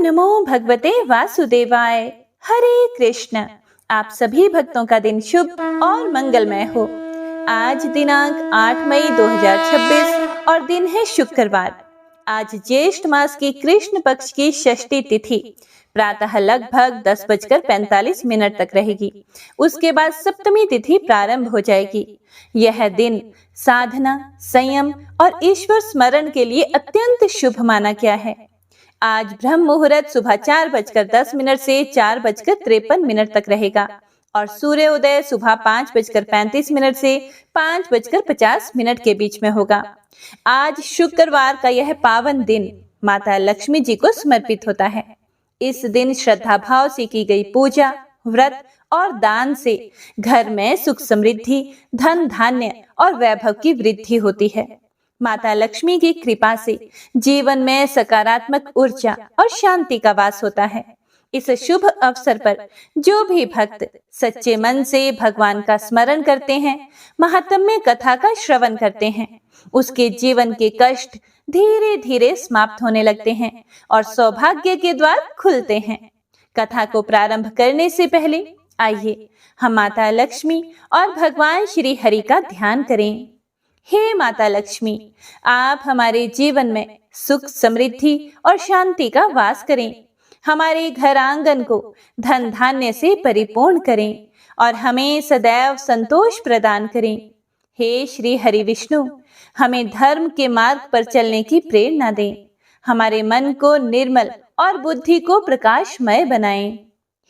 नमो भगवते वासुदेवाय। हरे कृष्ण। आप सभी भक्तों का दिन शुभ और मंगलमय हो। आज दिनांक 8 मई 2026 और दिन है शुक्रवार। आज ज्येष्ठ मास की कृष्ण पक्ष की षष्ठी तिथि प्रातः लगभग 10:45 तक रहेगी। उसके बाद सप्तमी तिथि प्रारंभ हो जाएगी। यह दिन साधना, संयम और ईश्वर स्मरण के लिए अत्यंत शुभ माना गया है। आज ब्रह्म मुहूर्त सुबह 4:10 से 4:53 तक रहेगा और सूर्योदय सुबह 5:35 से 5:50 के बीच में होगा। आज शुक्रवार का यह पावन दिन माता लक्ष्मी जी को समर्पित होता है। इस दिन श्रद्धा भाव से की गई पूजा, व्रत और दान से घर में सुख समृद्धि, धन धान्य और वैभव की वृद्धि होती है। माता लक्ष्मी की कृपा से जीवन में सकारात्मक ऊर्जा और शांति का वास होता है। इस शुभ अवसर पर जो भी भक्त सच्चे मन से भगवान का स्मरण करते हैं, महात्म्य कथा का श्रवण करते हैं, उसके जीवन के कष्ट धीरे धीरे समाप्त होने लगते हैं और सौभाग्य के द्वार खुलते हैं। कथा को प्रारंभ करने से पहले आइए हम माता लक्ष्मी और भगवान श्री हरि का ध्यान करें। हे माता लक्ष्मी, आप हमारे जीवन में सुख, समृद्धि और शांति का वास करें। हमारे घर आंगन को धन धान्य से परिपूर्ण करें और हमें सदैव संतोष प्रदान करें। हे श्री हरि विष्णु, हमें धर्म के मार्ग पर चलने की प्रेरणा दें। हमारे मन को निर्मल और बुद्धि को प्रकाशमय बनाएं।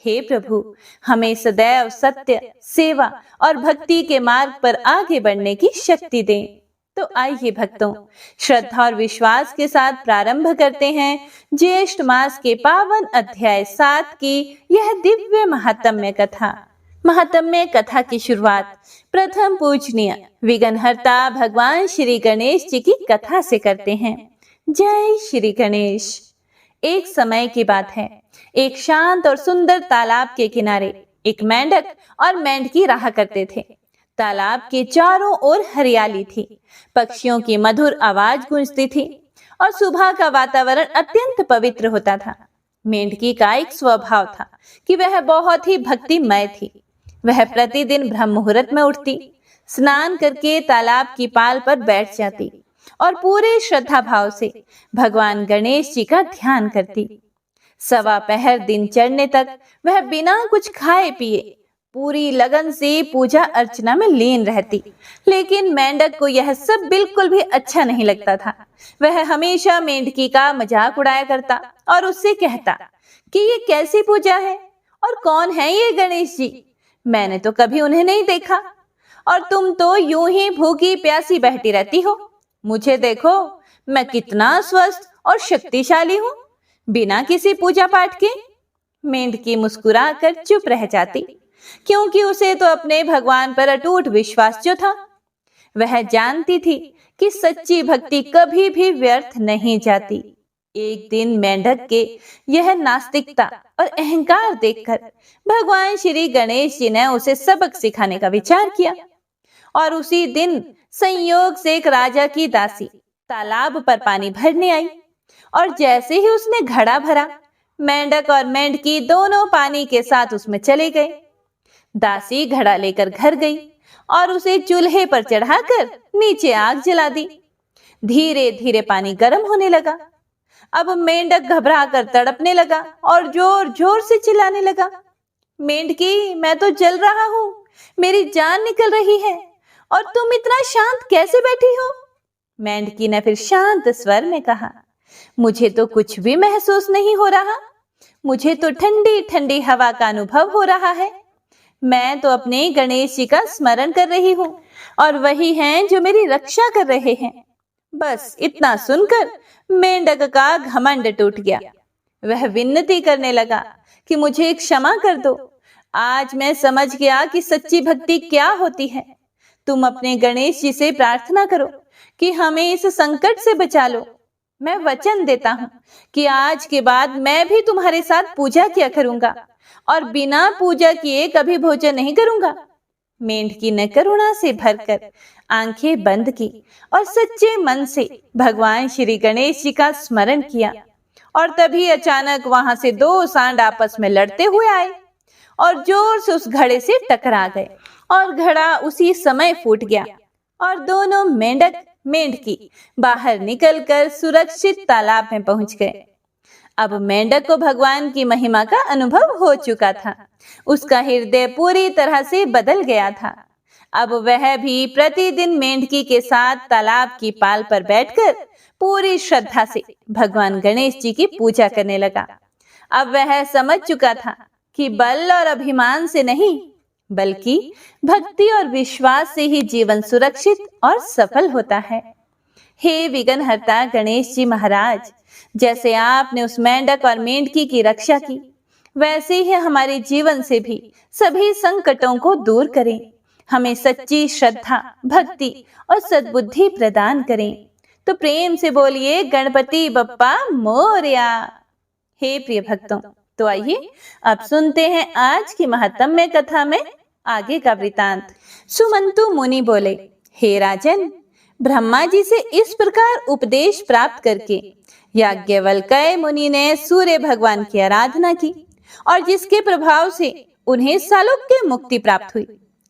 हे प्रभु, हमें सदैव सत्य, सेवा और भक्ति के मार्ग पर आगे बढ़ने की शक्ति दें। तो आइए भक्तों, श्रद्धा और विश्वास के साथ प्रारंभ करते हैं ज्येष्ठ मास के पावन अध्याय 7 की यह दिव्य महात्म्य कथा। महात्म्य कथा की शुरुआत प्रथम पूजनीय विघ्नहर्ता भगवान श्री गणेश जी की कथा से करते हैं। जय श्री गणेश। एक समय की बात है, एक शांत और सुंदर तालाब के किनारे एक मेंढक और मेंढकी रहा करते थे। तालाब के चारों ओर हरियाली थी, पक्षियों की मधुर आवाज गूंजती थी और सुबह का वातावरण अत्यंत पवित्र होता था। मेंढकी का एक स्वभाव था कि वह बहुत ही भक्तिमय थी। वह प्रतिदिन ब्रह्म मुहूर्त में उठती, स्नान करके तालाब की पाल पर बैठ जाती और पूरे श्रद्धा भाव से भगवान गणेश जी का ध्यान करती। सवा पहर दिन चढ़ने तक वह बिना कुछ खाए पिए पूरी लगन से पूजा अर्चना में लीन रहती। लेकिन मेंढक को यह सब बिल्कुल भी अच्छा नहीं लगता था। वह हमेशा मेंढकी का मजाक उड़ाया करता और उससे कहता कि ये कैसी पूजा है और कौन है ये गणेश जी, मैंने तो कभी उन्हें नहीं देखा और तुम तो यूं ही भूखी प्यासी बैठी रहती हो। मुझे देखो, मैं कितना स्वस्थ और शक्तिशाली हूँ बिना किसी पूजा पाठ के। मेंढकी मुस्कुराकर चुप रह जाती, क्योंकि उसे तो अपने भगवान पर अटूट विश्वास जो था। वह जानती थी कि सच्ची भक्ति कभी भी व्यर्थ नहीं जाती। एक दिन मेंढक के यह नास्तिकता और अहंकार देखकर भगवान श्री गणेश जी ने उसे सबक सिखाने का विचार किया और उसी दिन संयोग से एक राजा की दासी तालाब पर पानी भरने आई और जैसे ही उसने घड़ा भरा, मेंढक और मेंढकी दोनों पानी के साथ उसमें चले गए। दासी घड़ा लेकर घर गई और उसे चूल्हे पर चढ़ाकर नीचे आग जला दी। धीरे धीरे पानी गर्म होने लगा। अब मेंढक घबराकर तड़पने लगा और जोर जोर से चिल्लाने लगा, मेंढकी, मैं तो जल रहा हूँ, मेरी जान निकल रही है और तुम इतना शांत कैसे बैठी हो? मेंढकी ने फिर शांत स्वर में कहा, मुझे तो कुछ भी महसूस नहीं हो रहा। मुझे तो ठंडी ठंडी हवा का अनुभव हो रहा है। मैं तो अपने गणेश जी का स्मरण कर रही हूँ और वही हैं जो मेरी रक्षा कर रहे हैं। बस इतना सुनकर मेंढक का घमंड टूट गया। वह विनती करने लगा कि मुझे क्षमा कर दो। आज मैं समझ गया कि सच्ची भक्ति क्या होती है। तुम अपने गणेश जी से प्रार्थना करो कि हमें इस संकट से बचा लो। मैं वचन देता हूँ कि आज के बाद मैं भी तुम्हारे साथ पूजा किया करूंगा और बिना पूजा किए कभी भोजन नहीं करूंगा। मेंढकी ने करुणा से भरकर आंखें बंद की और सच्चे मन से भगवान श्री गणेश जी का स्मरण किया और तभी अचानक वहां से दो सांड आपस में लड़ते हुए आए और जोर से उस घड़े से टकरा गए और घड़ा उसी समय फूट गया और दोनों मेंढक मेंढकी बाहर निकलकर सुरक्षित तालाब में पहुंच गए। अब मेंढक को भगवान की महिमा का अनुभव हो चुका था। उसका हृदय पूरी तरह से बदल गया था। अब वह भी प्रतिदिन मेंढकी के साथ तालाब की पाल पर बैठकर पूरी श्रद्धा से भगवान गणेश जी की पूजा करने लगा। अब वह समझ चुका था कि बल और अभिमान से नहीं, बल्कि भक्ति और विश्वास से ही जीवन सुरक्षित और सफल होता है। हे विघ्नहर्ता गणेश जी महाराज, जैसे आपने उस मेंढक और मेंढकी की रक्षा की, वैसे ही हमारे जीवन से भी सभी संकटों को दूर करें। हमें सच्ची श्रद्धा, भक्ति और सद्बुद्धि प्रदान करें। तो प्रेम से बोलिए गणपति बप्पा मोरया। हे प्रिय भक्तों, तो आइए अब सुनते हैं आज की महात्म्य कथा में आगे का वृतांत। सुमंतु मुनि बोले, हे राजन, ब्रह्मा जी से इस प्रकार उपदेश प्राप्त करके याज्ञवल्क्य मुनि ने सूर्य भगवान की आराधना की और जिसके प्रभाव से उन्हें सालोक्य मुक्ति प्राप्त हुई।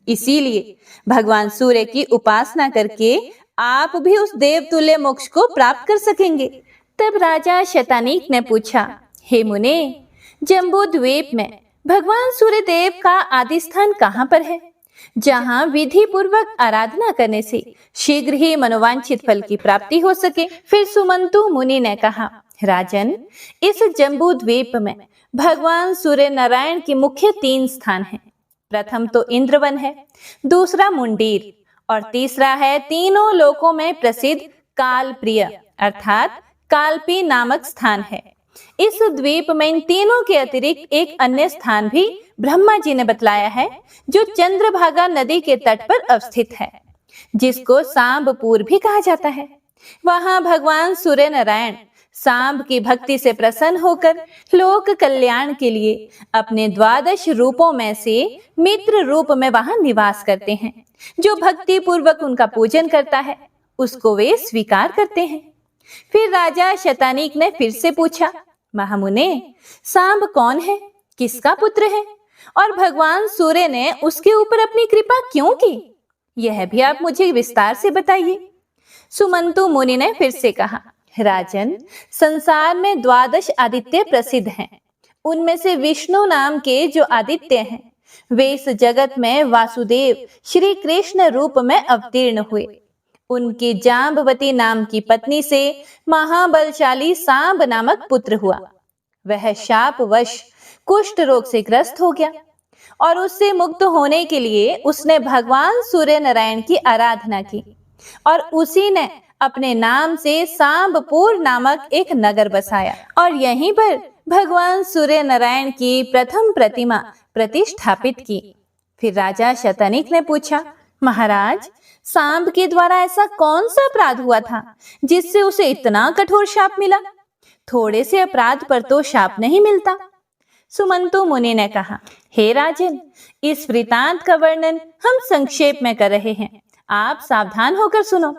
इसीलिए भगवान सूर्य की उपासना करके आप भी उस देवतुल्य मोक्ष को प्राप्त कर सकेंगे। तब राजा शतानीक ने पूछा, हे मुने, जम्बू द्वीप में भगवान सूर्य देव का आदि स्थान कहाँ पर है, जहाँ विधि पूर्वक आराधना करने से शीघ्र ही मनोवांछित फल की प्राप्ति हो सके। फिर सुमंतु मुनि ने कहा, राजन, इस जम्बू द्वीप में भगवान सूर्य नारायण के मुख्य 3 स्थान हैं। प्रथम तो इंद्रवन है, दूसरा मुंडीर और तीसरा है तीनों लोकों में प्रसिद्ध कालप्रिय अर्थात कालपी नामक स्थान है। इस द्वीप में इन तीनों के अतिरिक्त एक अन्य स्थान भी ब्रह्मा जी ने बतलाया है, जो चंद्रभागा नदी के तट पर अवस्थित है, जिसको सांबपुर भी कहा जाता है। वहां भगवान सूर्य नारायण सांब की भक्ति से प्रसन्न होकर लोक कल्याण के लिए अपने 12 रूपों में से मित्र रूप में वहां निवास करते हैं। जो भक्ति पूर्वक उनका पूजन करता है, उसको वे स्वीकार करते हैं। फिर राजा शतानीक ने फिर से पूछा, महामुने, सांब कौन है, किसका पुत्र है और भगवान सूर्य ने उसके ऊपर अपनी कृपा क्यों की? यह भी आप मुझे विस्तार से बताइए। सुमंतु मुनि ने फिर से कहा, राजन, संसार में 12 आदित्य प्रसिद्ध हैं। उनमें से विष्णु नाम के जो आदित्य हैं, वे इस जगत में वासुदेव श्री कृष्ण रूप में अवतीर्ण हुए। उनकी जाम्बवती नाम की पत्नी से महाबलशाली सांब नामक पुत्र हुआ। वह शापवश कुष्ठ रोग से ग्रस्त हो गया और उससे मुक्त होने के लिए उसने भगवान सूर्य नारायण की आराधना की और उसी ने अपने नाम से सांबपुर नामक एक नगर बसाया और यहीं पर भगवान सूर्य नारायण की प्रथम प्रतिमा प्रतिष्ठापित की। फिर राजा शतानीक ने पूछा, महाराज, सांब के द्वारा ऐसा कौन सा अपराध हुआ था जिससे उसे इतना कठोर शाप मिला? थोड़े से अपराध पर तो शाप नहीं मिलता। सुमंतु मुनि ने कहा, हे राजन, इस वृतांत का वर्णन हम संक्षेप में कर रहे हैं, आप सावधान होकर सुनो।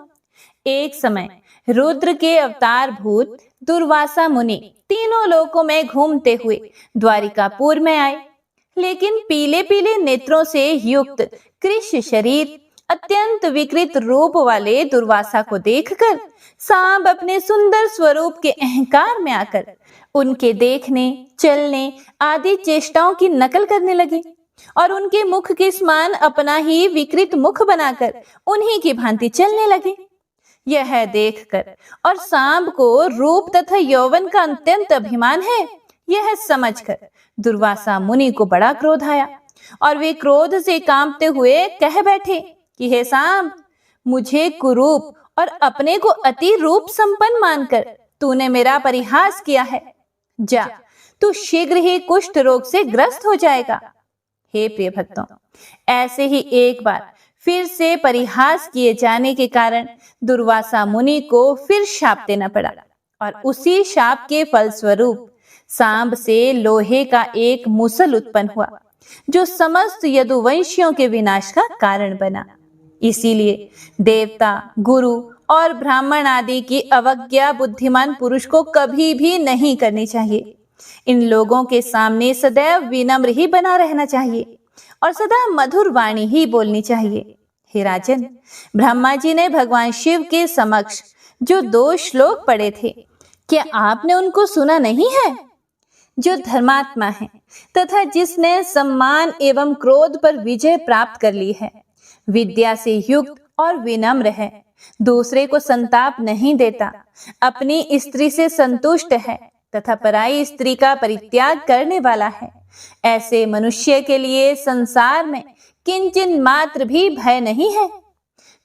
एक समय रुद्र के अवतार भूत दुर्वासा मुनि तीनों लोकों में घूमते हुए द्वारिकापुर में आए, लेकिन पीले पीले नेत्रों से युक्त कृष्ण शरीर अत्यंत विकृत रूप वाले दुर्वासा को देखकर सांब अपने सुंदर स्वरूप के अहंकार में आकर उनके देखने, चलने आदि चेष्टाओं की नकल करने लगे और उनके मुख के समान अपना ही विकृत मुख बनाकर उन्हीं की भांति चलने लगे। यह देखकर और सांब को रूप तथा यौवन का अत्यंत अभिमान है, यह समझकर दुर्वासा मुनि को बड़ा क्रोध आया और वे क्रोध से कांपते हुए कह बैठे कि हे सांब, मुझे कुरूप और अपने को अति रूप संपन्न मानकर तूने मेरा परिहास किया है। जा, तू शीघ्र ही कुष्ठ रोग से ग्रस्त हो जाएगा। हे प्रिय भक्तों, ऐसे ही एक बार फिर से परिहास किए जाने के कारण दुर्वासा मुनि को फिर शाप देना पड़ा और उसी शाप के फलस्वरूप सांब से लोहे का एक मुसल उत्पन्न हुआ, जो समस्त यदुवंशियों के विनाश का कारण बना। इसीलिए देवता, गुरु और ब्राह्मण आदि की अवज्ञा बुद्धिमान पुरुष को कभी भी नहीं करनी चाहिए। इन लोगों के सामने सदैव विनम्र ही बना रहना चाहिए और सदा मधुर वाणी ही बोलनी चाहिए। हे राजन, ब्रह्मा जी ने भगवान शिव के समक्ष जो 2 श्लोक पढ़े थे, क्या आपने उनको सुना नहीं है? जो धर्मात्मा है तथा जिसने सम्मान एवं क्रोध पर विजय प्राप्त कर ली है, विद्या से युक्त और विनम्र है, दूसरे को संताप नहीं देता, अपनी स्त्री से संतुष्ट है तथा पराई स्त्री का परित्याग करने वाला है, ऐसे मनुष्य के लिए संसार में किंचित मात्र भी भय नहीं है।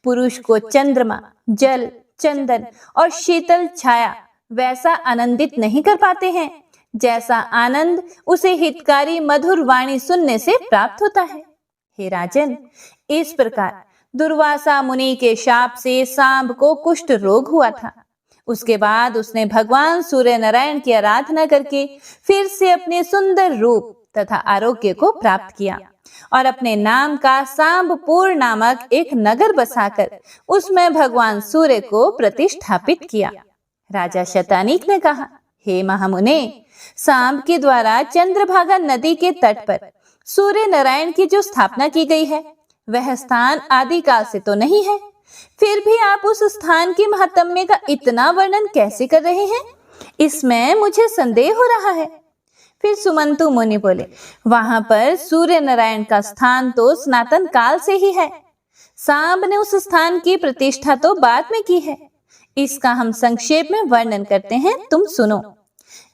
पुरुष को चंद्रमा, जल, चंदन और शीतल छाया वैसा आनंदित नहीं कर पाते हैं जैसा आनंद उसे हितकारी मधुर वाणी सुनने से प्राप्त होता है। हे राजन, इस प्रकार दुर्वासा मुनि के शाप से सांब को कुष्ठ रोग हुआ था। उसके बाद उसने भगवान सूर्य नारायण की आराधना करके फिर से अपने सुंदर रूप तथा आरोग्य को प्राप्त किया और अपने नाम का सांबपुर नामक एक नगर बसाकर उसमें भगवान सूर्य को प्रतिष्ठापित किया। राजा शतानीक ने कहा, हे महामुने, सांब के द्वारा चंद्रभागा नदी के तट पर सूर्य नारायण की जो स्थापना की गई है, वह स्थान आदिकाल से तो नहीं है, फिर भी आप उस स्थान की महात्म्य का इतना वर्णन कैसे कर रहे हैं? इसमें मुझे संदेह हो रहा है। फिर सुमंतु मुनि बोले, वहां पर सूर्य नारायण का स्थान तो सनातन काल से ही है। सांब ने उस स्थान की प्रतिष्ठा तो बाद में की है। इसका हम संक्षेप में वर्णन करते हैं, तुम सुनो।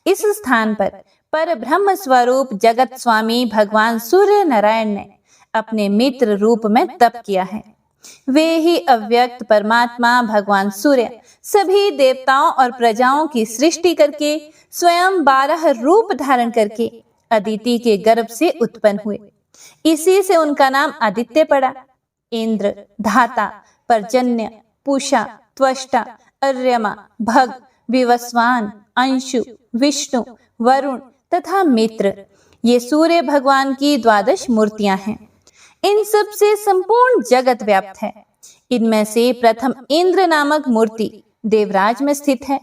इस स्थान पर ब्रह्म स्वरूप जगत स्वामी भगवान सूर्य नारायण ने अपने मित्र रूप में तप किया है। वे ही अव्यक्त परमात्मा भगवान सूर्य सभी देवताओं और प्रजाओं की सृष्टि करके स्वयं 12 रूप धारण करके अदिति के गर्भ से उत्पन्न हुए। इसी से उनका नाम आदित्य पड़ा। इंद्र, धाता, पर्जन्य, पूषा, त्वष्टा, अर्यमा, भग, विवस्वान, अंशु, विष्णु, वरुण तथा मित्र, ये सूर्य भगवान की 12 मूर्तियां हैं। इन सब से संपूर्ण जगत व्याप्त है। इनमें से प्रथम इंद्र नामक मूर्ति देवराज में स्थित है,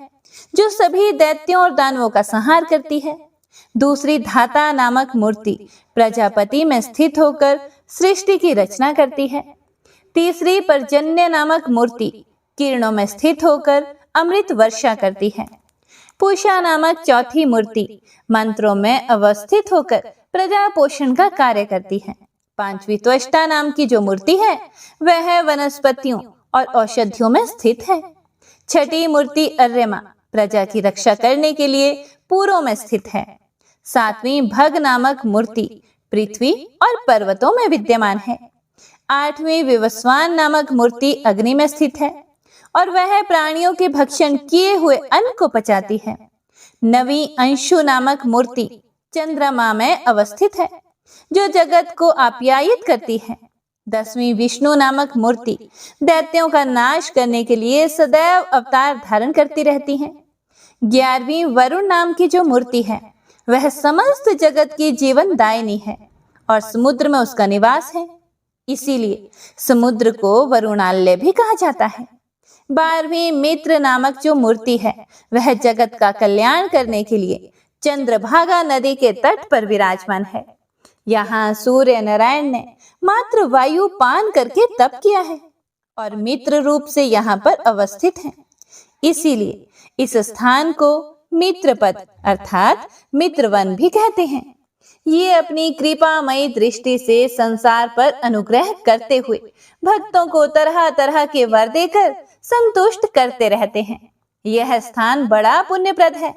जो सभी दैत्यों और दानवों का संहार करती है। दूसरी धाता नामक मूर्ति प्रजापति में स्थित होकर सृष्टि की रचना करती है। तीसरी पर्जन्य नामक मूर्ति किरणों में स्थित होकर अमृत वर्षा करती है। पूषा नामक चौथी मूर्ति मंत्रों में अवस्थित होकर प्रजा पोषण का कार्य करती है। पांचवी त्वष्टा नाम की जो मूर्ति है, वह वनस्पतियों और औषधियों में स्थित है। छठी मूर्ति अर्यमा प्रजा की रक्षा करने के लिए पूर्व में स्थित है। सातवीं भग नामक मूर्ति पृथ्वी और पर्वतों में विद्यमान है। आठवीं विवस्वान नामक मूर्ति अग्नि में स्थित है और वह प्राणियों के भक्षण किए हुए अन्न को पचाती है। नवीं अंशु नामक मूर्ति चंद्रमा में अवस्थित है, जो जगत को आप्यायित करती है। 10वीं विष्णु नामक मूर्ति दैत्यों का नाश करने के लिए सदैव अवतार धारण करती रहती है। 11वीं वरुण नाम की जो मूर्ति है, वह समस्त जगत की जीवन दायिनी है और समुद्र में उसका निवास है, इसीलिए समुद्र को वरुणालय भी कहा जाता है। 12वीं मित्र नामक जो मूर्ति है, वह जगत का कल्याण करने के लिए चंद्रभागा नदी के तट पर विराजमान है। यहाँ सूर्य नारायण ने मात्र वायु पान करके तप किया है और मित्र रूप से यहाँ पर अवस्थित हैं। इसीलिए इस स्थान को मित्रपद अर्थात मित्रवन भी कहते हैं। ये अपनी कृपामयी दृष्टि से संसार पर अनुग्रह करते हुए भक्तों को तरह तरह के वर देकर संतुष्ट करते रहते हैं। यह स्थान बड़ा पुण्यप्रद है।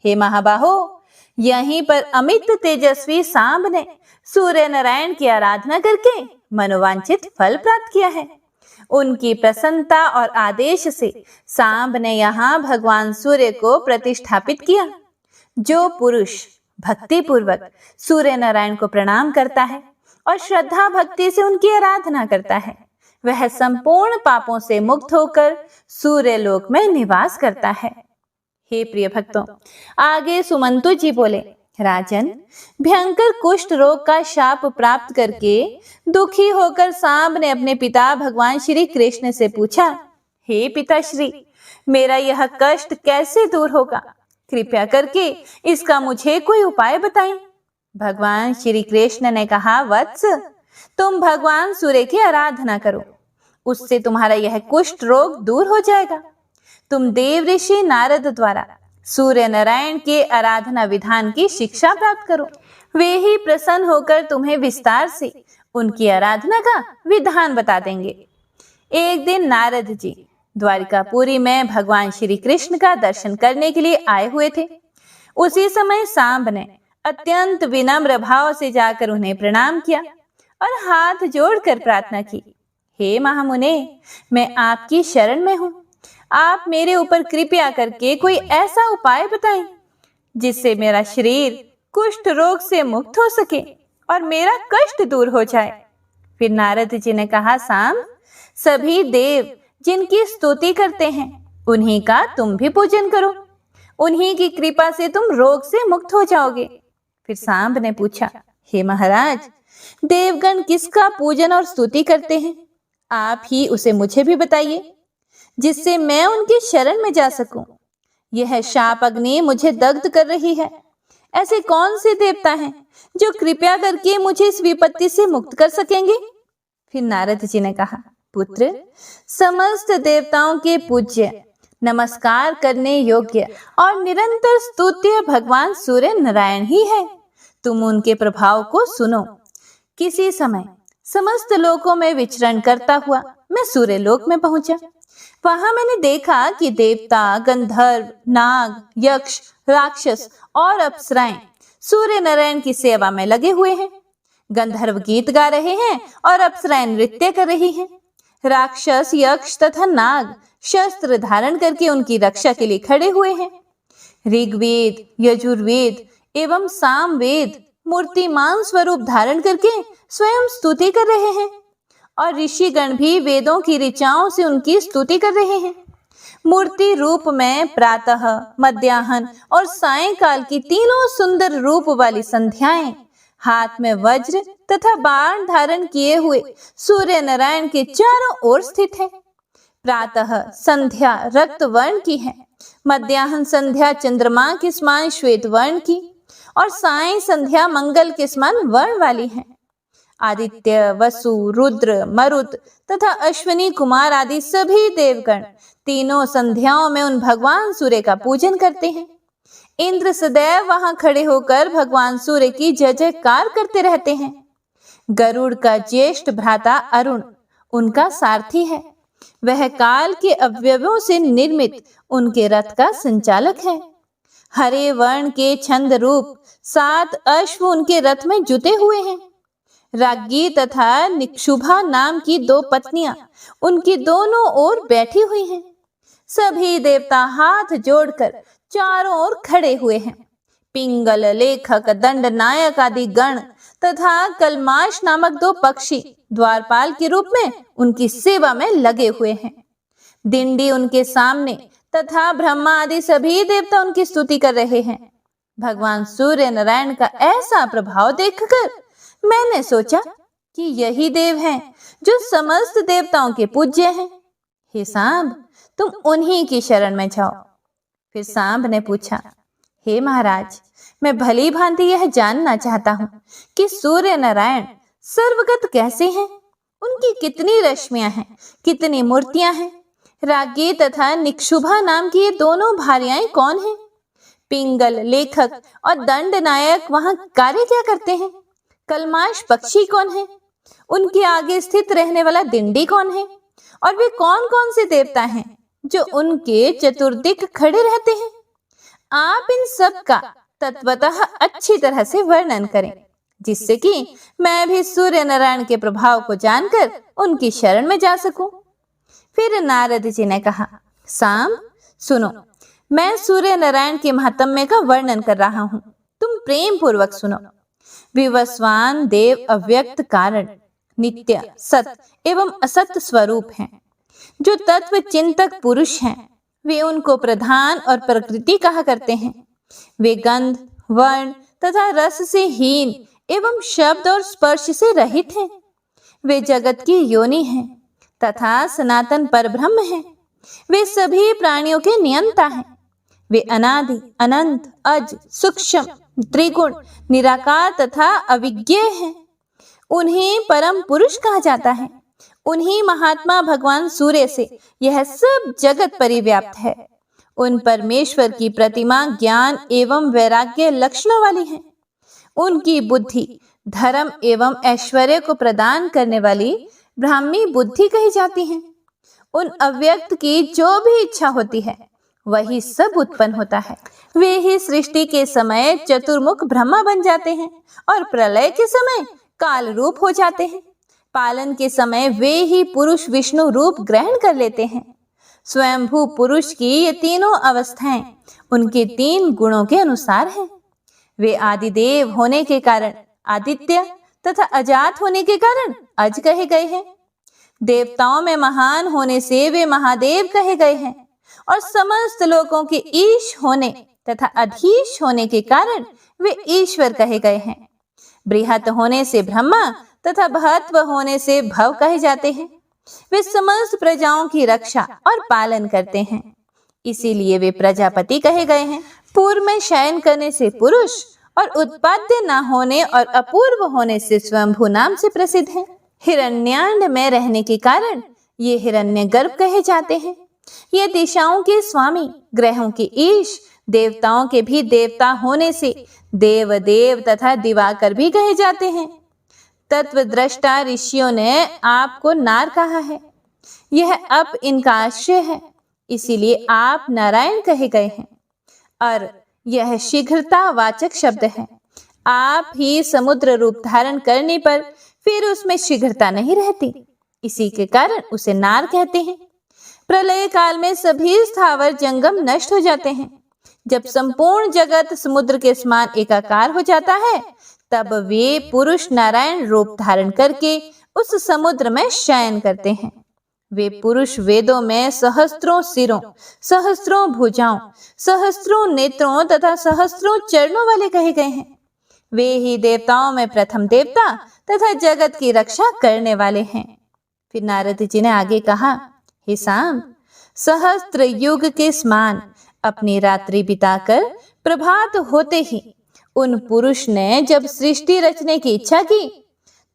हे महाबाहो, यहीं पर अमित तेजस्वी सांब ने सूर्य नारायण की आराधना करके मनोवांछित फल प्राप्त किया है। उनकी प्रसन्नता और आदेश से सांब ने यहाँ भगवान सूर्य को प्रतिष्ठापित किया। जो पुरुष भक्ति पूर्वक सूर्य नारायण को प्रणाम करता है और श्रद्धा भक्ति से उनकी आराधना करता है, वह संपूर्ण पापों से मुक्त होकर सूर्य लोक में निवास करता है। हे प्रिय भक्तों, आगे सुमंतु जी बोले, राजन, भयंकर कुष्ठ रोग का शाप प्राप्त करके दुखी होकर सांब ने अपने पिता भगवान श्री कृष्ण से पूछा, हे पिताश्री, मेरा यह कष्ट कैसे दूर होगा? कृपया करके इसका मुझे कोई उपाय बताएं। भगवान श्री कृष्ण ने कहा, वत्स, तुम भगवान सूर्य की आराधना करो, उससे तुम्हारा यह कुष्ठ रोग दूर हो जाएगा। तुम देव ऋषि नारद द्वारा सूर्य नारायण के आराधना विधान की शिक्षा प्राप्त करो, वे ही प्रसन्न होकर तुम्हें विस्तार से उनकी आराधना का विधान बता देंगे। एक दिन नारद जी द्वारिकापुरी में भगवान श्री कृष्ण का दर्शन करने के लिए आए हुए थे। उसी समय सांब ने अत्यंत विनम्र भाव से जाकर उन्हें प्रणाम किया और हाथ जोड़कर प्रार्थना की, हे महामुने, मैं आपकी शरण में हूँ। आप मेरे ऊपर कृपया करके कोई ऐसा उपाय बताएं जिससे मेरा शरीर कुष्ठ रोग से मुक्त हो सके और मेरा कष्ट दूर हो जाए। फिर नारद जी ने कहा, सांब, सभी देव जिनकी स्तुति करते हैं उन्हीं का तुम भी पूजन करो, उन्हीं की कृपा से तुम रोग से मुक्त हो जाओगे। फिर सांब ने पूछा, हे महाराज, देवगण किसका पूजन और स्तुति करते हैं? आप ही उसे मुझे भी बताइए, जिससे मैं उनकी शरण में जा सकूं। यह शाप अग्नि मुझे दग्ध कर रही है। ऐसे कौन से देवता हैं जो कृपया करके मुझे इस विपत्ति से मुक्त कर सकेंगे? फिर नारद जी ने कहा, पुत्र, समस्त देवताओं के पूज्य, नमस्कार करने योग्य और निरंतर स्तुत्य भगवान सूर्य नारायण ही है। तुम उनके प्रभाव को सुनो। किसी समय समस्त लोकों में विचरण करता हुआ मैं सूर्य लोक में पहुंचा। वहां मैंने देखा कि देवता, गंधर्व, नाग, यक्ष, राक्षस और अप्सराएं सूर्य नारायण की सेवा में लगे हुए हैं। गंधर्व गीत गा रहे हैं और अप्सराएं नृत्य कर रही हैं। राक्षस, यक्ष तथा नाग शस्त्र धारण करके उनकी रक्षा के लिए खड़े हुए हैं। ऋग्वेद, यजुर्वेद एवं सामवेद मूर्तिमान स्वरूप धारण करके स्वयं स्तुति कर रहे हैं और ऋषिगण भी वेदों की ऋचाओं से उनकी स्तुति कर रहे हैं। मूर्ति रूप में प्रातः, मध्याह्न और सायंकाल की तीनों सुंदर रूप वाली संध्याएं हाथ में वज्र तथा बाण धारण किए हुए सूर्य नारायण के चारों ओर स्थित है। प्रातः संध्या रक्त वर्ण की है, मध्याह्न संध्या चंद्रमा के समान श्वेत वर्ण की और साय संध्या मंगल के समान वर्ण वाली है। आदित्य, वसु, रुद्र, मरुत तथा अश्विनी कुमार आदि सभी देवगण तीनों संध्याओं में उन भगवान सूर्य का पूजन करते हैं। इंद्र सदैव वहां खड़े होकर भगवान सूर्य की जय जयकार करते रहते हैं। गरुड़ का ज्येष्ठ भ्राता अरुण उनका सारथी है। वह काल के अवयवों से निर्मित उनके रथ का संचालक है। हरे वर्ण के छंद रूप 7 अश्व उनके रथ में जुटे हुए हैं। राज्ञी तथा निक्षुभा नाम की 2 पत्नियां उनकी दोनों ओर बैठी हुई हैं। सभी देवता हाथ जोड़कर चारों ओर खड़े हुए हैं। पिंगल, लेखक, दंड नायक आदि गण तथा कलमाश नामक 2 पक्षी द्वारपाल के रूप में उनकी सेवा में लगे हुए हैं। दिंडी उनके सामने तथा ब्रह्मा आदि सभी देवता उनकी स्तुति कर रहे हैं। भगवान सूर्य नारायण का ऐसा प्रभाव देखकर मैंने सोचा कि यही देव हैं जो समस्त देवताओं के पूज्य हैं। हे सांब, तुम उन्हीं की शरण में जाओ। फिर सांब ने पूछा, हे महाराज, मैं भली भांति यह जानना चाहता हूँ कि सूर्य नारायण सर्वगत कैसे हैं? उनकी कितनी रश्मियां हैं, कितनी मूर्तियां हैं? राज्ञी तथा निक्षुभा नाम की ये दोनों भार्याएं कौन हैं? पिंगल, लेखक और दंड नायक वहां कार्य क्या करते हैं? कलमाश पक्षी कौन है? उनके आगे स्थित रहने वाला दिंडी कौन है? और वे कौन कौन से देवता हैं जो उनके चतुर्दिक खड़े रहते हैं? आप इन सब का तत्वतः अच्छी तरह से वर्णन करें, जिससे कि मैं भी सूर्य नारायण के प्रभाव को जानकर उनकी शरण में जा सकूं। फिर नारद जी ने कहा, सांब सुनो, मैं सूर्य नारायण के महात्म्य का वर्णन कर रहा हूं, तुम प्रेम पूर्वक सुनो। विवस्वान देव अव्यक्त कारण, नित्य, सत एवं असत स्वरूप हैं। जो तत्व चिंतक पुरुष हैं वे उनको प्रधान और प्रकृति कहा करते हैं। वे गंध, वर्ण तथा रस से हीन एवं शब्द और स्पर्श से रहित हैं। वे जगत की योनि हैं तथा सनातन परब्रह्म हैं। वे सभी प्राणियों के नियंता हैं। वे अनादि, अनंत, अज, सूक्ष्म, त्रिगुण, निराकार तथा अविज्ञेय हैं। उन्हें परम पुरुष कहा जाता है। उन्हीं महात्मा भगवान सूर्य से यह सब जगत परिव्याप्त है। उन परमेश्वर की प्रतिमा ज्ञान एवं वैराग्य लक्षणों वाली है। उनकी बुद्धि धर्म एवं ऐश्वर्य को प्रदान करने वाली ब्राह्मी बुद्धि कही जाती है। उन अव्यक्त की जो भी इच्छा होती है वही सब उत्पन्न होता है। वे ही सृष्टि के समय चतुर्मुख ब्रह्मा बन जाते हैं और प्रलय के समय काल रूप हो जाते हैं। पालन के समय वे ही पुरुष विष्णु रूप ग्रहण कर लेते हैं। स्वयंभू पुरुष की ये तीनों अवस्थाएं उनके 3 गुणों के अनुसार हैं। वे आदिदेव होने के कारण आदित्य तथा अजात होने के कारण अज कहे गए हैं। देवताओं में महान होने से वे महादेव कहे गए हैं और समस्त लोगों के ईश होने तथा अधीश होने के कारण वे ईश्वर कहे गए हैं। बृहत होने से ब्रह्मा तथा भत्व होने से भव कहे जाते हैं। वे समस्त प्रजाओं की रक्षा और पालन करते हैं, इसीलिए वे प्रजापति कहे गए हैं। पूर्व में शयन करने से पुरुष और उत्पाद्य न होने और अपूर्व होने से स्वयंभू नाम से प्रसिद्ध हैं। हिरण्यांड में रहने के कारण ये हिरण्यगर्भ कहे जाते हैं। ये दिशाओं के स्वामी, ग्रहों के ईश, देवताओं के भी देवता होने से देवदेव तथा दिवाकर भी कहे जाते हैं। तत्वद्रष्टा ऋषियों ने आपको नार कहा है। यह अप इनका आश्रय है, इसीलिए आप नारायण कहे गए हैं। और यह शीघ्रता वाचक शब्द है। आप ही समुद्र रूप धारण करने पर फिर उसमें शीघ्रता नहीं रहती, इसी के कारण उसे नार कहते हैं। प्रलय काल में सभी स्थावर जंगम नष्ट हो जाते हैं। जब संपूर्ण जगत समुद्र के समान एकाकार हो जाता है, तब वे पुरुष नारायण रूप धारण करके उस समुद्र में शयन करते हैं। वे पुरुष वेदों में सहस्त्रों सिरों, सहस्त्रों भुजाओं, सहस्त्रों नेत्रों तथा सहस्त्रों चरणों वाले कहे गए हैं। वे ही देवताओं में प्रथम देवता तथा जगत की रक्षा करने वाले हैं। फिर नारद जी ने आगे कहा, हे सांब, सहस्त्र युग के समान अपनी रात्रि बिताकर प्रभात होते ही उन पुरुष ने जब सृष्टि रचने की इच्छा की,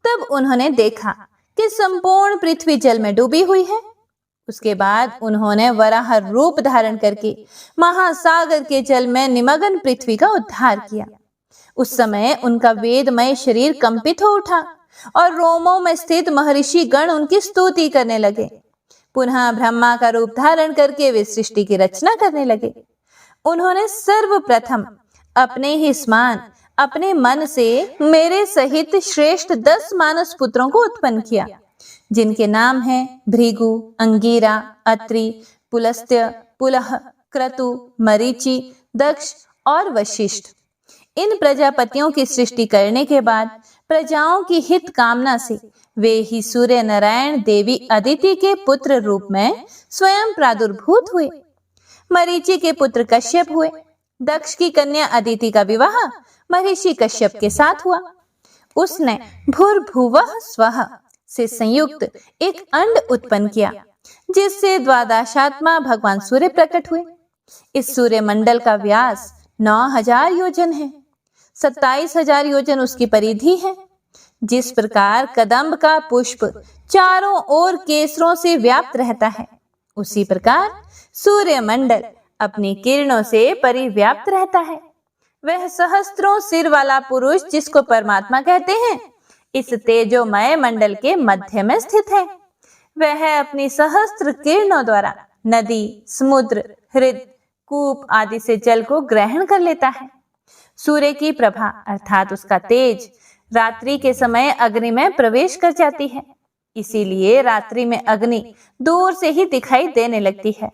तब उन्होंने देखा कि संपूर्ण पृथ्वी जल में डूबी हुई है। उसके बाद उन्होंने वराह रूप धारण करके महासागर के जल में निमग्न पृथ्वी का उद्धार किया। उस समय उनका वेदमय शरीर कंपित हो उठा और रोमों में स्थित महर्षि गण उनकी स्तुति करने लगे। पुनः ब्रह्मा का रूप धारण करके वे सृष्टि की रचना करने लगे। उन्होंने सर्वप्रथम अपने ही समान अपने मन से मेरे सहित श्रेष्ठ 10 मानस पुत्रों को उत्पन्न किया, जिनके नाम हैं भृगु, अंगीरा, अत्रि, पुलस्त्य, पुलह, क्रतु, मरीचि, दक्ष और वशिष्ठ। इन प्रजापतियों की सृष्टि करने के बाद प्रजाओं की हित कामना से वे ही सूर्य नारायण देवी अदिति के पुत्र रूप में स्वयं प्रादुर्भूत हुए। मरीचि के पुत्र कश्यप हुए। दक्ष की कन्या अदिति का विवाह महर्षि कश्यप के साथ हुआ। उसने भूर्भुवः स्वः से संयुक्त एक अंड उत्पन्न किया, जिससे द्वादशात्मा भगवान सूर्य प्रकट हुए। इस सूर्य मंडल का व्यास 9000 योजन है। 27000 योजन उसकी परिधि है। जिस प्रकार कदम्ब का पुष्प चारों ओर केसरों से व्याप्त रहता है, उसी प्रकार सूर्य मंडल अपनी किरणों से परिव्याप्त रहता है। वह सहस्त्रों सिर वाला पुरुष, जिसको परमात्मा कहते हैं, इस तेजोमय मंडल के मध्य में स्थित है। वह अपनी सहस्त्र किरणों द्वारा नदी, समुद्र, हृद, कूप आदि से जल को ग्रहण कर लेता है। सूर्य की प्रभा अर्थात उसका तेज रात्रि के समय अग्नि में प्रवेश कर जाती है, इसीलिए रात्रि में अग्नि दूर से ही दिखाई देने लगती है।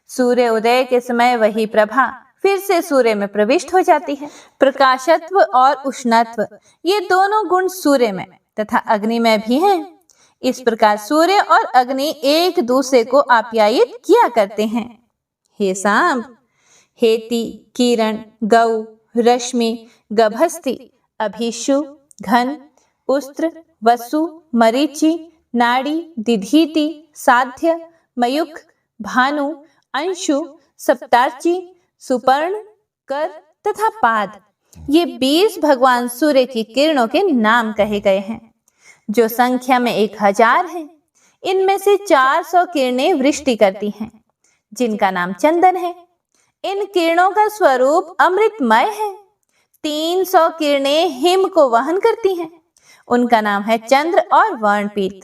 सूर्य उदय के समय वही प्रभा फिर से सूर्य में प्रविष्ट हो जाती है। प्रकाशत्व और उष्णत्व ये दोनों गुण सूर्य में तथा अग्नि में भी हैं। इस प्रकार सूर्य और अग्नि एक दूसरे को आप्यायित किया करते हैं। हे सांब, हेति, किरण, गौ, रश्मि, गभस्ति, अभिषु, घन, उस्त्र, वसु, मरीचि, नाड़ी, दिधीति, साध्य, मयुख, भानु, अंशु, सप्तार्ची, सुपर्ण, कर तथा पाद, ये 20 भगवान सूर्य की किरणों के नाम कहे गए हैं, जो संख्या में 1000 है। इनमें से 400 किरणें वृष्टि करती हैं, जिनका नाम चंदन है। इन किरणों का स्वरूप अमृतमय है। 300 किरणें हिम को वहन करती हैं, उनका नाम है चंद्र और वर्णपीत।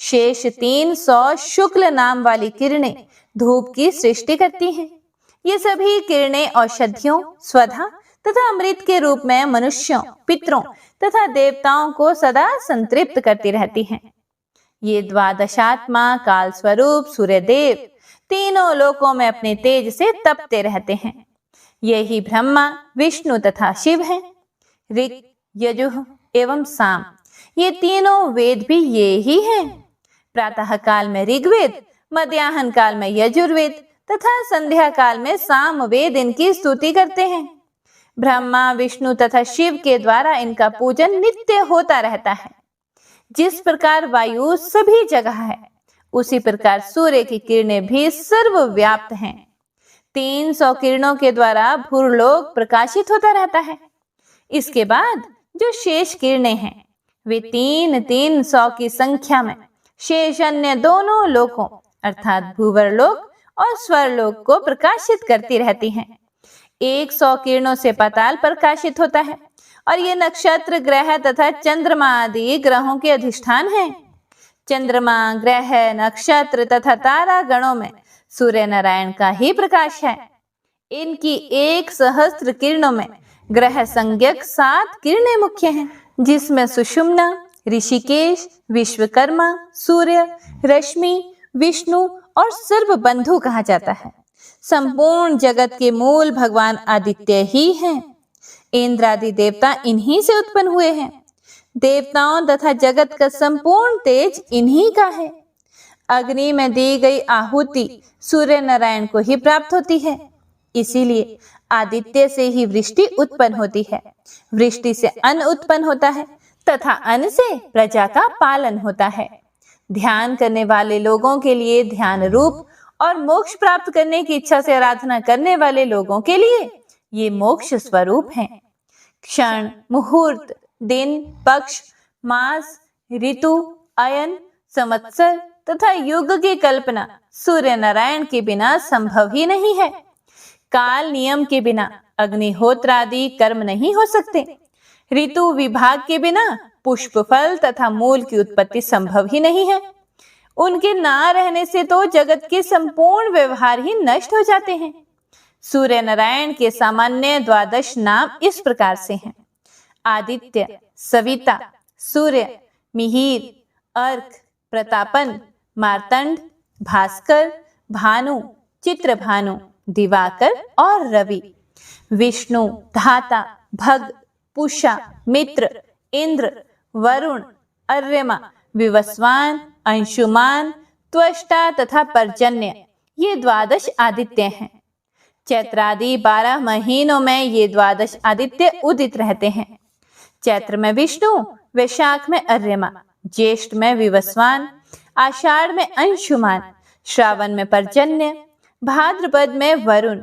शेष 300 शुक्ल नाम वाली किरणें धूप की सृष्टि करती हैं। ये सभी किरणें औषधियों, स्वधा तथा अमृत के रूप में मनुष्यों, पितरों तथा देवताओं को सदा संतृप्त करती रहती हैं। ये द्वादशात्मा काल स्वरूप सूर्य देव तीनों लोकों में अपने तेज से तपते रहते हैं। यही ब्रह्मा, विष्णु तथा शिव हैं। ऋग, यजुः एवं साम, ये तीनों वेद भी ये ही हैं। प्रातः काल में ऋग्वेद, मध्याह्न काल में यजुर्वेद तथा संध्या काल में सामवेद इनकी स्तुति करते हैं। ब्रह्मा, विष्णु तथा शिव के द्वारा इनका पूजन नित्य होता रहता है। जिस प्रकार वायु सभी जगह है, उसी प्रकार सूर्य की किरणें भी सर्वव्याप्त हैं। 300 किरणों के द्वारा भूलोक प्रकाशित होता रहता है। इसके बाद जो शेष किरणें हैं, वे 300 की संख्या में शेष अन्य दोनों लोकों अर्थात भूवरलोक और स्वरलोक को प्रकाशित करती रहती हैं। 100 किरणों से पाताल प्रकाशित होता है और ये नक्षत्र, ग्रह तथा चंद्रमा आदि ग्रहों के अधिष्ठान हैं। चंद्रमा, ग्रह, नक्षत्र तथा तारा गणों में सूर्य नारायण का ही प्रकाश है। इनकी 1,000,000 किरणों में ग्रह संज्ञक 7 किरणें मुख्य हैं, जिसमें सुषुम्ना, ऋषिकेश, विश्वकर्मा, सूर्य, रश्मि, विष्णु और सर्वबंधु कहा जाता है। संपूर्ण जगत के मूल भगवान आदित्य ही हैं। इंद्र आदि देवता इन्हीं से उत्पन्न हुए हैं। देवताओं तथा जगत का संपूर्ण तेज इन्हीं का है। अग्नि में दी गई आहुति सूर्य नारायण को ही प्राप्त होती है। इसीलिए आदित्य से ही वृष्टि उत्पन्न होती है। वृष्टि से अन्न उत्पन्न होता है तथा अन्न से प्रजा का पालन होता है। ध्यान करने वाले लोगों के लिए ध्यान रूप और मोक्ष प्राप्त करने की इच्छा से आराधना करने वाले लोगों के लिए ये मोक्ष स्वरूप हैं। क्षण, मुहूर्त, दिन, पक्ष, मास, ऋतु, अयन, संवत्सर तथा युग की कल्पना सूर्य नारायण के बिना संभव ही नहीं है। काल नियम के बिना अग्निहोत्र आदि कर्म नहीं हो सकते। ऋतु विभाग के बिना पुष्प, फल तथा मूल की उत्पत्ति संभव ही नहीं है। उनके ना रहने से तो जगत के संपूर्ण व्यवहार ही नष्ट हो जाते हैं। सूर्य नारायण के सामान्य 12 नाम इस प्रकार से हैं: आदित्य, सविता, सूर्य, मिहिर, अर्क, प्रतापन, मार्तंड, भास्कर, भानु, चित्रभानु, दिवाकर और रवि। विष्णु, धाता, भग, पुषा, मित्र, इंद्र, वरुण, अर्यमा, विवस्वान, अंशुमान, त्वष्टा तथा पर्जन्य, ये 12 आदित्य हैं। चैत्रादि 12 महीनों में ये 12 आदित्य उदित रहते हैं। चैत्र में विष्णु, वैशाख में अर्यमा, ज्येष्ठ में विवस्वान, आषाढ़ में अंशुमान, श्रावण में पर्जन्य, भाद्रपद में वरुण,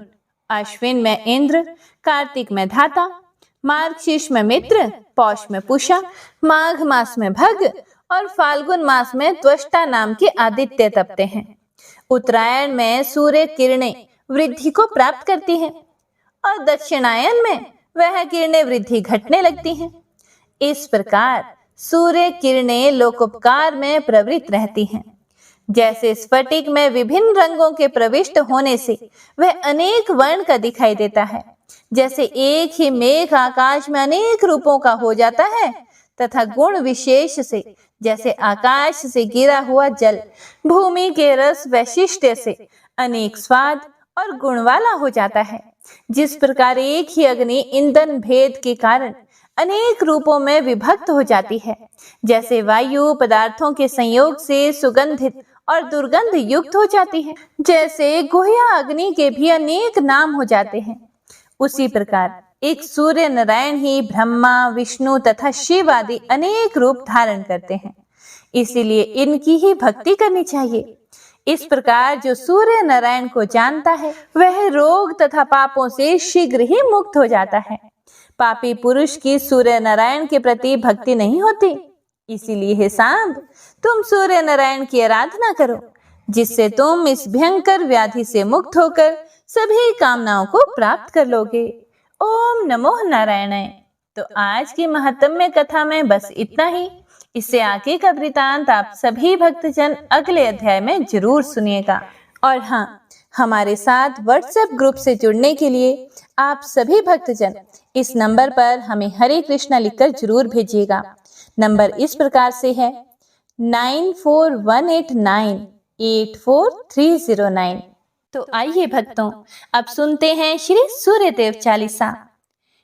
अश्विन में इंद्र, कार्तिक में धाता, मार्गशीर्ष में मित्र, पौष में पुषा, माघ मास में भग और फाल्गुन मास में त्वष्टा नाम के आदित्य तपते हैं। उत्तरायण में सूर्य किरणें वृद्धि को प्राप्त करती हैं और दक्षिणायन में वह किरणें वृद्धि घटने लगती हैं। इस प्रकार सूर्य किरणें लोकोपकार में प्रवृत्त रहती हैं। जैसे स्फटिक में विभिन्न रंगों के प्रविष्ट होने से वह अनेक वर्ण का दिखाई देता है, जैसे एक ही मेघ आकाश में अनेक रूपों का हो जाता है, तथा गुण विशेष से जैसे आकाश से गिरा हुआ जल भूमि के रस वैशिष्ट्य से अनेक स्वाद और गुण वाला हो जाता है। जिस प्रकार एक ही अग्नि ईंधन भेद के कारण अनेक रूपों में विभक्त हो जाती है, जैसे वायु पदार्थों के संयोग से सुगंधित और दुर्गंध युक्त हो जाती है, जैसे गुह्या अग्नि के भी अनेक नाम हो जाते हैं, उसी प्रकार एक सूर्य नारायण ही ब्रह्मा, विष्णु तथा शिव आदि अनेक रूप धारण करते हैं। इसीलिए इनकी ही भक्ति करनी चाहिए। इस प्रकार जो सूर्य नारायण को जानता है वह रोग तथा पापों से शीघ्र ही मुक्त हो जाता है। पापी पुरुष की सूर्य नारायण के प्रति भक्ति नहीं होती। इसीलिए हे सांब, तुम सूर्य नारायण की आराधना करो, जिससे तुम इस भयंकर व्याधि से मुक्त होकर सभी कामनाओं को प्राप्त कर लोगे। ओम नमो नारायणाय। तो आज की महत्तम कथा में बस इतना ही। इससे आगे का वृतांत आप सभी भक्तजन अगले अध्याय में जरूर सुनिएगा। और हाँ, हमारे साथ व्हाट्सएप ग्रुप से जुड़ने के लिए आप सभी भक्तजन इस नंबर पर हमें हरे कृष्णा लिखकर जरूर भेजिएगा। नंबर इस प्रकार से है 9418984309। तो आइए भक्तों, अब सुनते हैं श्री सूर्यदेव चालीसा।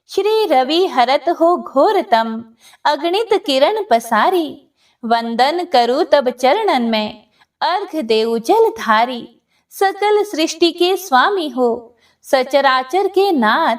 श्री रवि हरत हो घोरतम, अगणित किरण पसारी, वंदन करु तब चरणन में, अर्घ देउ जलधारी। सकल सृष्टि के स्वामी हो, सचराचर के नाथ,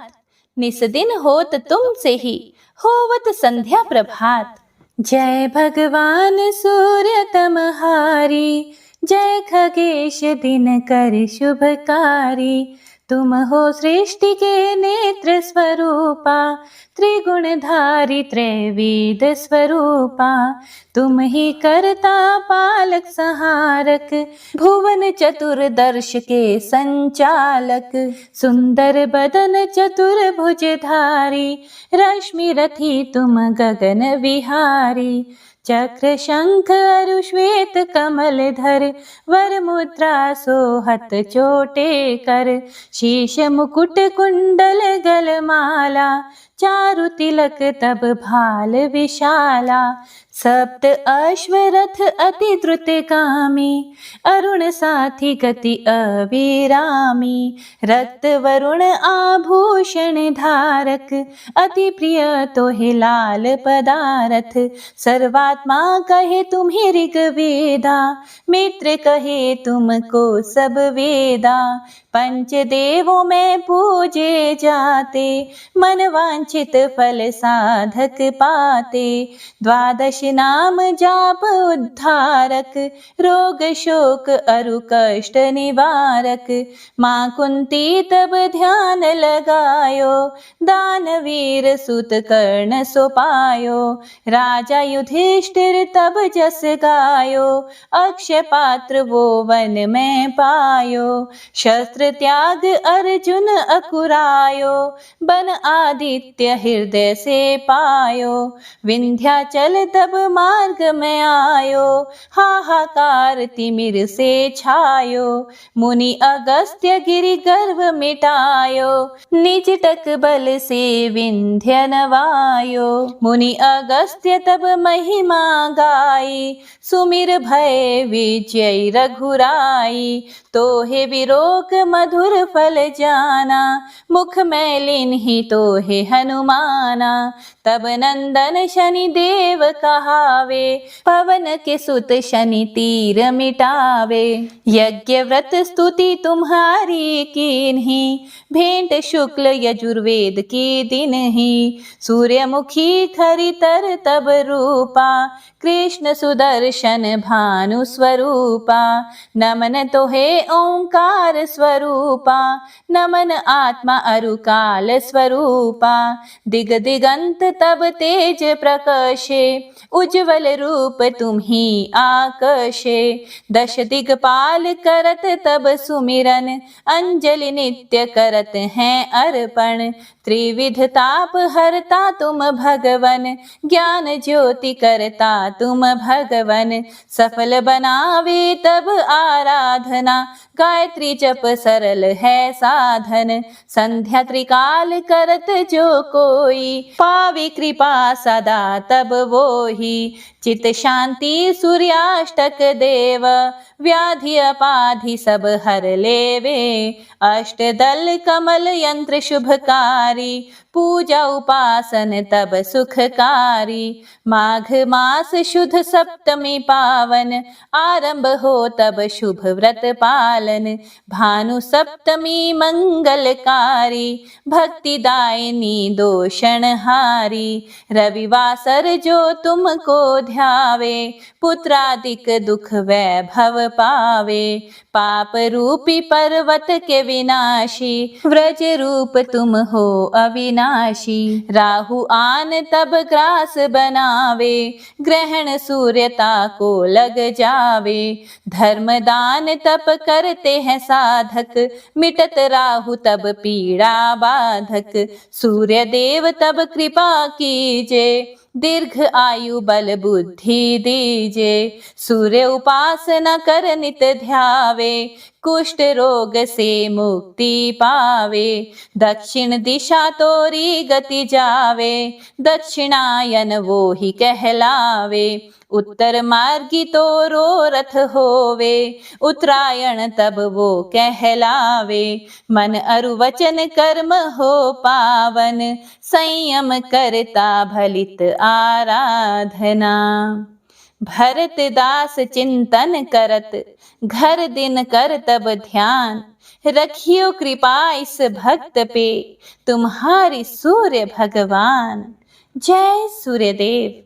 निस्दिन होत तुमसे ही, होवत संध्या प्रभात। जय भगवान सूर्य तमहारी, जय खगेश दिनकर शुभकारी। तुम हो सृष्टि के नेत्र स्वरूपा, त्रिगुणधारी त्रैवेद स्वरूपा। तुम ही करता पालक संहारक, भुवन चतुर्दर्श के संचालक। सुंदर बदन चतुर्भुजधारी, रश्मि रथी तुम गगन विहारी। चक्र शंख अरु श्वेत कमल धर, वर मुद्रा सोहत चोटे कर। शीश मुकुट कुंडल गलमाला, चारु तिलक तब भाल विशाला। सप्त अश्वरथ अति द्रुतगामी, अरुण साथी गति अविरामी। रक्त वरुण आभूषण धारक, अति प्रिय तोहे लाल पदारथ। सर्वात्मा कहे तुम्हें ऋग्वेदा, मित्र कहे तुमको सब वेदा। पंच देवों में पूजे जाते, मन वांछित फल साधक पाते। द्वादश नाम जाप उद्धारक, रोग शोक अरु कष्ट निवारक। माँ कुंती तब ध्यान लगायो, दानवीर सुत कर्ण सो पायो। राजा युधिष्ठिर तब जस गायो, अक्षय पात्र वो वन में पायो। शस्त्र त्याग अर्जुन अकुरायो, बन आदित्य हृदय से पायो। विंध्याचल तब मार्ग में आयो, हाहाकार तिमिर से छायो। मुनि अगस्त्य गिरि गर्भ मिटायो, निज टक बल से विंध्य नवायो। मुनि अगस्त्य तब महिमा गाई, सुमिर भय विजय रघुराई। तोहे विरोक मधुर फल जाना, मुख मैलिन ही तोहे हनुमाना। तब नंदन शनि देव कहावे, पवन के सुत शनि तीर मिटावे। यज्ञ व्रत स्तुति तुम्हारी कीन्ही, भेंट शुक्ल यजुर्वेद की दिन ही। सूर्यमुखी खरितर तब रूपा, कृष्ण सुदर्शन भानु स्वरूपा। नमन तोहे ओंकार स्वरूपा, नमन आत्मा अरुकाल स्वरूपा। दिग दिगंत तब तेज प्रकाशे, उज्ज्वल रूप तुम्ही आकाशे। दश दिगपाल करत तब सुमिरन, अंजलि नित्य करत हैं अर्पण। त्रिविध ताप हरता तुम भगवन, ज्ञान ज्योति करता तुम भगवन। सफल बनावे तब आराधना, गायत्री जप सरल है साधन। संध्या त्रिकाल करत जो कोई, पावे कृपा सदा तब वो ही। चित शांति सूर्याष्टक देव, व्याधि अपाधि सब हर लेवे। अष्टदल कमल यंत्र शुभकारी, पूजा उपासन तब सुखकारी। माघ मास शुद्ध सप्तमी पावन, आरंभ हो तब शुभ व्रत पालन। भानु सप्तमी मंगलकारी, भक्ति दायिनी दोषण हारी। रविवासर जो तुमको ध्यावे, पुत्रादिक दुख वैभव पावे। पाप रूपी पर्वत के विनाशी, व्रज रूप तुम हो अविनाशी। राहु आन तब ग्रास बनावे, ग्रहण सूर्यता को लग जावे। धर्म दान तप करते हैं साधक, मिटत राहु तब पीड़ा बाधक। सूर्य देव तब कृपा कीजे, दीर्घ आयु बल बुद्धि दीजे। सूर्य उपासना कर नित ध्यावे, कुष्ठ रोग से मुक्ति पावे। दक्षिण दिशा तोरी गति जावे, दक्षिणायन वो ही कहलावे। उत्तर मार्गी तोरो रथ होवे, उत्तरायण तब वो कहलावे। मन अरु वचन कर्म हो पावन, संयम करता भलित आराधना। भरत दास चिंतन करत, घर दिन कर तब ध्यान। रखियो कृपा इस भक्त पे, तुम्हारी सूर्य भगवान। जय सूर्यदेव।